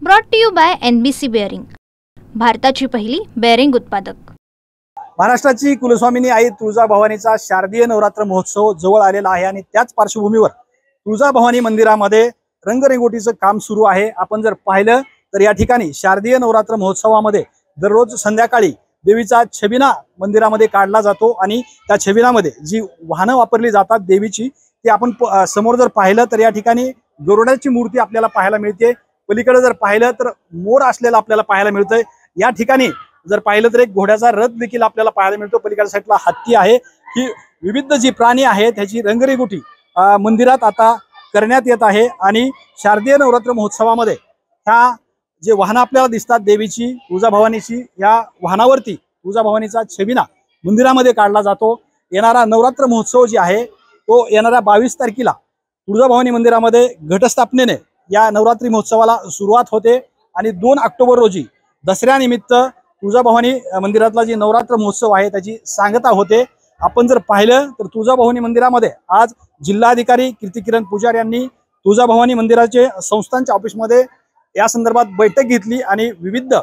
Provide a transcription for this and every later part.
Brought to you by NBC bearing, भारताची पहिली bearing उत्पादक। महाराष्ट्राची कुलस्वामिनी आई तुळजाभवानीचा शारदीय नवरात्र महोत्सव जवळ आलेला आहे आणि त्याच पार्श्वभूमीवर तुळजाभवानी मंदिरामध्ये रंगरंगोटीचं काम सुरू आहे। आपण जर पाहिलं तर या ठिकाणी शारदीय नवरात्र महोत्सवामध्ये दररोज संध्याकाळी देवीचा छबिना मंदिरामध्ये काढला जातो आणि त्या छबिनामध्ये जी वाहनं वापरली जातात देवीची ती आपण समोर जर पाहिलं तर या ठिकाणी गरुडाची मूर्ती आपल्याला पाहायला मिळते। पलीकडे जर पाहिलं तर मोर असलेला आपल्याला पाहायला मिळतंय। या ठिकाणी जर पाहिलं तर एक घोड्याचा रथ देखील आपल्याला पाहायला मिळतो। पलीकडच्या साईडला हत्ती आहे। ही विविध जी प्राणी आहेत त्याची रंगरंगोटी मंदिरात आता करण्यात येत आहे आणि शारदीय नवरात्र महोत्सवामध्ये ह्या जे वाहनं आपल्याला दिसतात देवीची तुळजाभवानीची, या वाहनावरती तुळजाभवानीचा छबिना मंदिरामध्ये काढला जातो। येणारा नवरात्र महोत्सव जी आहे तो येणाऱ्या 22 तारखेला तुळजाभवानी मंदिरामध्ये घटस्थापनेने या नवरात्री महोत्सवाला सुरुवात होते आणि 2 ऑक्टोबर रोजी दसऱ्यानिमित्त तुळजाभवानी मंदिरातला जी नवरात्र महोत्सव आहे त्याची सांगता होते। आपण जर पाहिलं तर तुळजाभवानी मंदिरामध्ये आज जिल्हाधिकारी कीर्तिकिरण पुजारी यांनी तुळजाभवानी मंदिराचे संस्थांच्या ऑफिसमध्ये या संदर्भात बैठक घेतली आणि विविध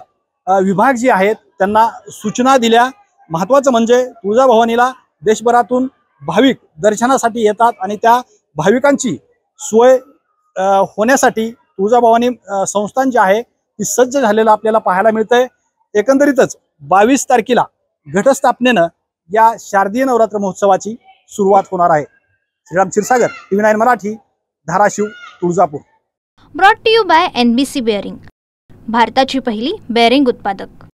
विभाग जे आहेत त्यांना सूचना दिल्या। महत्त्वाचं म्हणजे तुळजाभवानीला देशभरातून भाविक दर्शनासाठी येतात आणि त्या भाविकांची सोय होण्यासाठी तुळजाभवानी संस्थान जे आहे ती सज्ज झालेलं आपल्याला पाहायला मिळतंय। एकंदरीतच 22 तारखेला घटस्थापनेनं या शारदीय नवरात्र महोत्सवाची सुरुवात होणार आहे। Shriram Kshirsagar, TV9 Marathi, Dharashiv, Tuljapur. Brought to you by NBC bearing, भारताची पहिली बेअरिंग उत्पादक।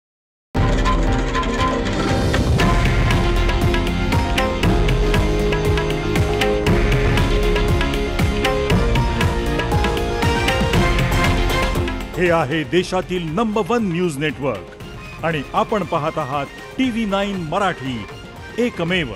हे आहे देशातील नंबर 1 न्यूज नेटवर्क आणि आपण पाहत आहात TV9 मराठी, एकमेव।